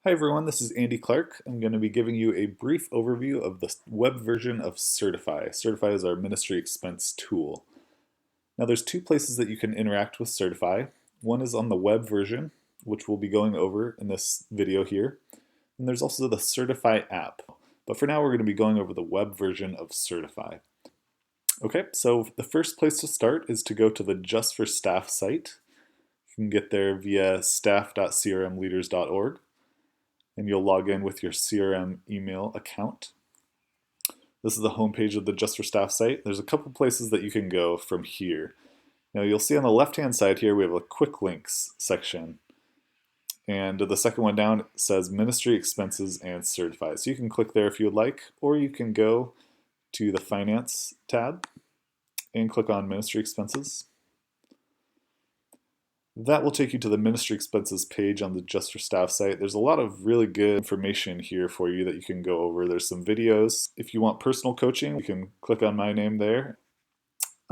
Hi everyone, this is Andy Clark. I'm going to be giving you a brief overview of the web version of Certify. Certify is our ministry expense tool. Now there's two places that you can interact with Certify. One is on the web version, which we'll be going over in this video here. And there's also the Certify app. But for now we're going to be going over the web version of Certify. Okay, so the first place to start is to go to the Just for Staff site. You can get there via staff.crmleaders.org. And you'll log in with your CRM email account. This is the homepage of the Just for Staff site. There's a couple places that you can go from here. Now you'll see on the left-hand side here we have a quick links section. And the second one down says Ministry Expenses and Certify. So you can click there if you would like, or you can go to the Finance tab and click on Ministry Expenses. That will take you to the Ministry Expenses page on the Just for Staff site. There's a lot of really good information here for you that you can go over. There's some videos. If you want personal coaching, you can click on my name there.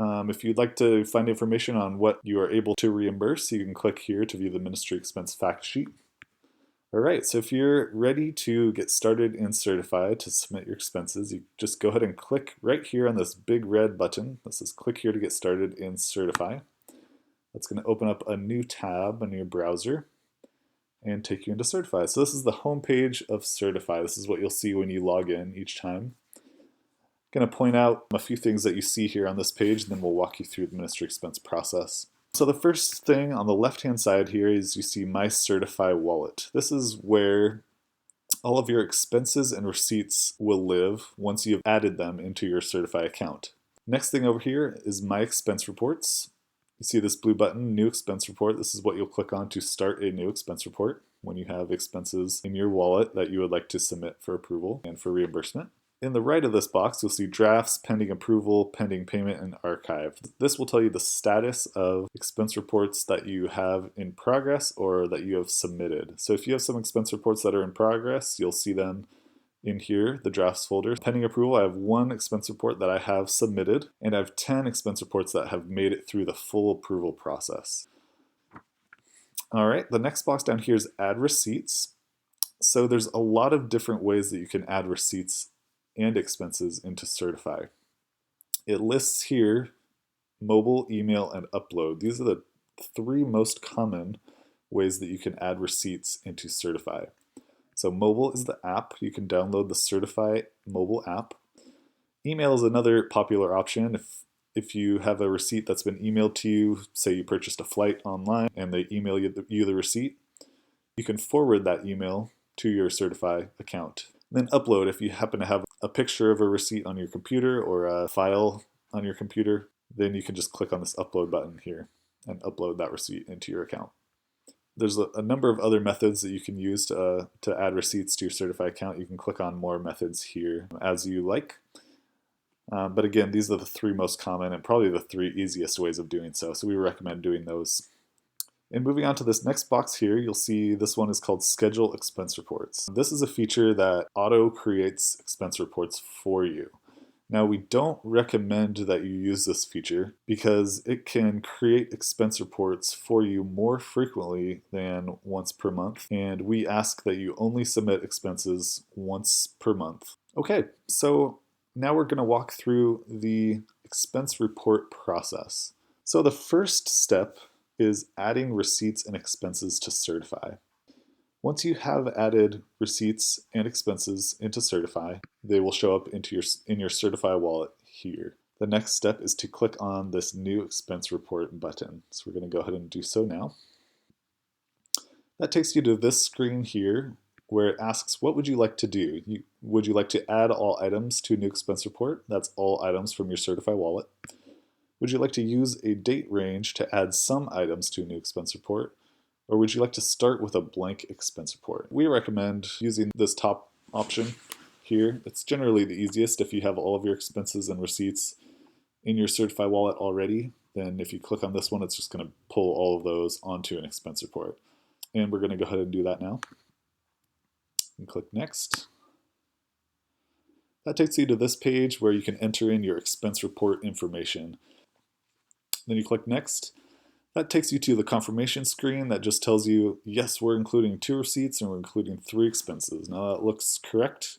If you'd like to find information on what you are able to reimburse, you can click here to view the Ministry Expense fact sheet. All right, so if you're ready to get started in Certify to submit your expenses, you just go ahead and click right here on this big red button. This says click here to get started in Certify. That's going to open up a new tab on your browser and take you into Certify. So this is the home page of Certify. This is what you'll see when you log in each time. I'm going to point out a few things that you see here on this page, and then we'll walk you through the ministry expense process. So the first thing on the left-hand side here is you see My Certify Wallet. This is where all of your expenses and receipts will live once you've added them into your Certify account. Next thing over here is My Expense Reports. You see this blue button, New Expense Report. This is what you'll click on to start a new expense report when you have expenses in your wallet that you would like to submit for approval and for reimbursement. In the right of this box, you'll see Drafts, Pending Approval, Pending Payment, and Archive. This will tell you the status of expense reports that you have in progress or that you have submitted. So if you have some expense reports that are in progress, you'll see them in here, the drafts folder. Pending approval, I have one expense report that I have submitted, and I have 10 expense reports that have made it through the full approval process. All right, the next box down here is add receipts. So there's a lot of different ways that you can add receipts and expenses into Certify. It lists here mobile, email, and upload. These are the three most common ways that you can add receipts into Certify. So mobile is the app. You can download the Certify mobile app. Email is another popular option. If you have a receipt that's been emailed to you, say you purchased a flight online and they email you the receipt, you can forward that email to your Certify account. Then upload, if you happen to have a picture of a receipt on your computer or a file on your computer, then you can just click on this upload button here and upload that receipt into your account. There's a number of other methods that you can use to add receipts to your Certify account. You can click on more methods here as you like. But again, these are the three most common and probably the three easiest ways of doing so. So we recommend doing those. And moving on to this next box here, you'll see this one is called Schedule Expense Reports. This is a feature that auto creates expense reports for you. Now, we don't recommend that you use this feature because it can create expense reports for you more frequently than once per month, and we ask that you only submit expenses once per month. Okay, so now we're going to walk through the expense report process. So the first step is adding receipts and expenses to Certify. Once you have added receipts and expenses into Certify, they will show up in your Certify wallet here. The next step is to click on this New Expense Report button. So we're going to go ahead and do so now. That takes you to this screen here where it asks, what would you like to do? Would you like to add all items to a new expense report? That's all items from your Certify wallet. Would you like to use a date range to add some items to a new expense report? Or would you like to start with a blank expense report? We recommend using this top option here. It's generally the easiest if you have all of your expenses and receipts in your Certify wallet already. Then if you click on this one, it's just going to pull all of those onto an expense report. And we're going to go ahead and do that now. And click Next. That takes you to this page where you can enter in your expense report information. Then you click Next. That takes you to the confirmation screen that just tells you, yes, we're including 2 receipts and we're including 3 expenses. Now that looks correct.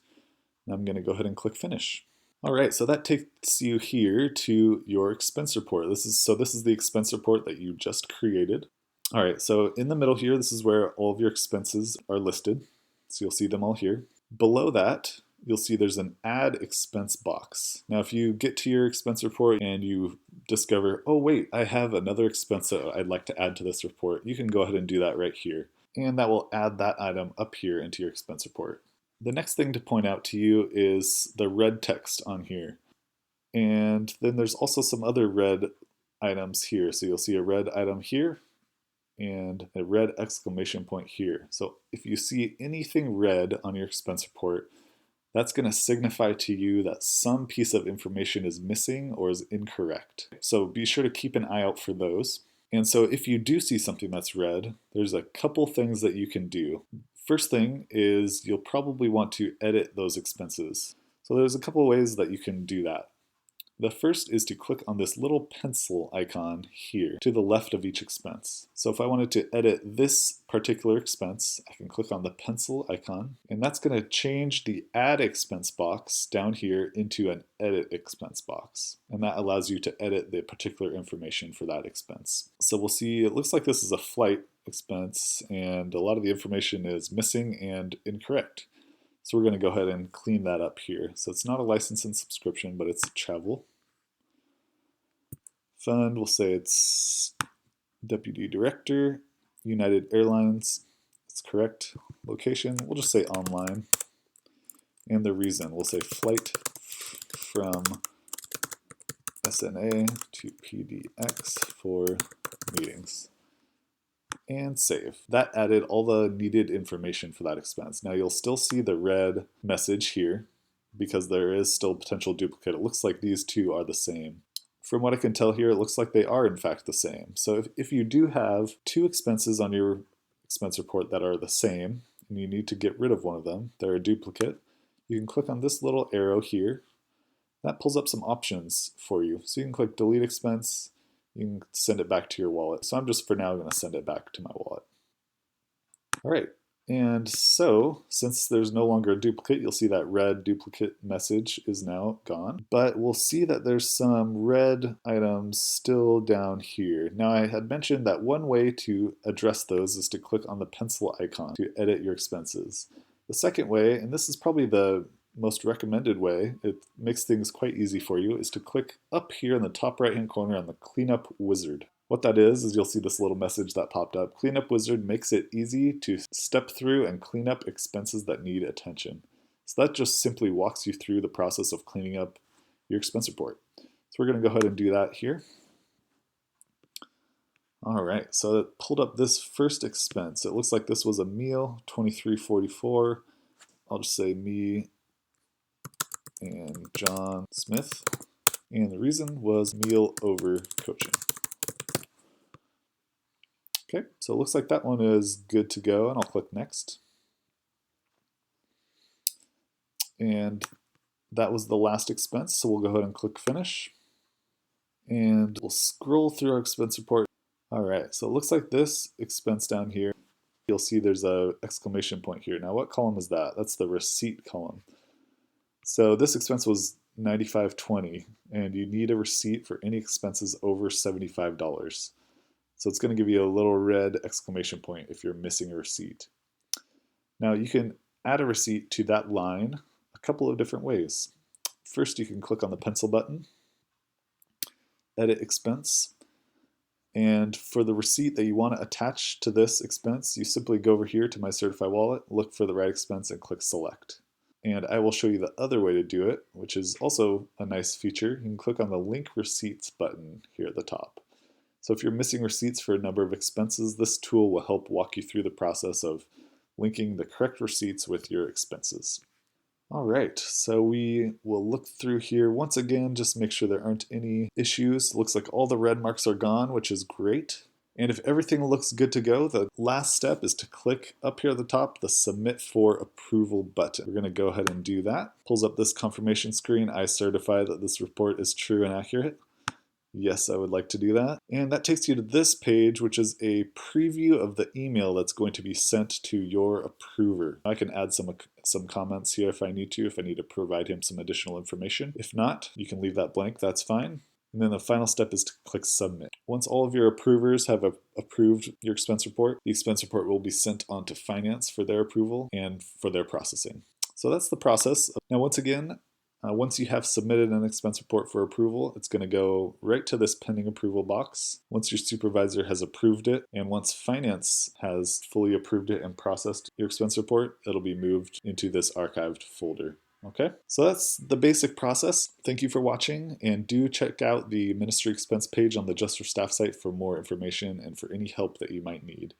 Now I'm going to go ahead and click finish. All right, so that takes you here to your expense report. This is the expense report that you just created. All right, so in the middle here, this is where all of your expenses are listed. So you'll see them all here. Below that, you'll see there's an add expense box. Now, if you get to your expense report and you discover, oh wait, I have another expense that I'd like to add to this report, you can go ahead and do that right here. And that will add that item up here into your expense report. The next thing to point out to you is the red text on here. And then there's also some other red items here. So you'll see a red item here and a red exclamation point here. So if you see anything red on your expense report, that's going to signify to you that some piece of information is missing or is incorrect. So be sure to keep an eye out for those. And so if you do see something that's red, there's a couple things that you can do. First thing is you'll probably want to edit those expenses. So there's a couple ways that you can do that. The first is to click on this little pencil icon here to the left of each expense. So if I wanted to edit this particular expense, I can click on the pencil icon, and that's going to change the add expense box down here into an edit expense box. And that allows you to edit the particular information for that expense. So we'll see, it looks like this is a flight expense, and a lot of the information is missing and incorrect. So we're going to go ahead and clean that up here. So it's not a license and subscription, but it's travel. Fund, we'll say it's Deputy Director, United Airlines. That's correct. Location, we'll just say online. And the reason, we'll say flight from SNA to PDX for meetings. And save. That added all the needed information for that expense. Now you'll still see the red message here because there is still potential duplicate. It looks like these two are the same. From what I can tell here, it looks like they are in fact the same. So if you do have 2 expenses on your expense report that are the same, and you need to get rid of one of them, they're a duplicate, you can click on this little arrow here. That pulls up some options for you. So you can click delete expense, you can send it back to your wallet. So I'm just for now going to send it back to my wallet. All right, and so since there's no longer a duplicate, you'll see that red duplicate message is now gone. But we'll see that there's some red items still down here. Now I had mentioned that one way to address those is to click on the pencil icon to edit your expenses. The second way, and this is probably the most recommended way, it makes things quite easy for you, is to click up here in the top right hand corner on the cleanup wizard. What that is you'll see this little message that popped up. Cleanup wizard makes it easy to step through and clean up expenses that need attention. So that just simply walks you through the process of cleaning up your expense report. So we're going to go ahead and do that here. All right, so it pulled up this first expense. It looks like this was a meal, $23.44. I'll just say me and John Smith, and the reason was meal over coaching. Okay, so it looks like that one is good to go, and I'll click next. And that was the last expense, so we'll go ahead and click finish. And we'll scroll through our expense report. All right, so it looks like this expense down here, you'll see there's a exclamation point here. Now what column is that? That's the receipt column. So this expense was $95.20, and you need a receipt for any expenses over $75. So it's going to give you a little red exclamation point if you're missing a receipt. Now you can add a receipt to that line a couple of different ways. First, you can click on the pencil button, edit expense, and for the receipt that you want to attach to this expense, you simply go over here to my Certify wallet, look for the right expense, and click select. And I will show you the other way to do it, which is also a nice feature. You can click on the Link Receipts button here at the top. So if you're missing receipts for a number of expenses, this tool will help walk you through the process of linking the correct receipts with your expenses. All right, so we will look through here. Once again, just make sure there aren't any issues. Looks like all the red marks are gone, which is great. And if everything looks good to go, the last step is to click up here at the top, the Submit for Approval button. We're going to go ahead and do that. Pulls up this confirmation screen. I certify that this report is true and accurate. Yes, I would like to do that. And that takes you to this page, which is a preview of the email that's going to be sent to your approver. I can add some comments here if I need to provide him some additional information. If not, you can leave that blank, that's fine. And then the final step is to click submit. Once all of your approvers have approved your expense report, the expense report will be sent on to finance for their approval and for their processing. So that's the process. Now, once again, once you have submitted an expense report for approval, it's going to go right to this pending approval box. Once your supervisor has approved it, and once finance has fully approved it and processed your expense report, it'll be moved into this archived folder. Okay, so that's the basic process. Thank you for watching, and do check out the ministry expense page on the Just for Staff site for more information and for any help that you might need.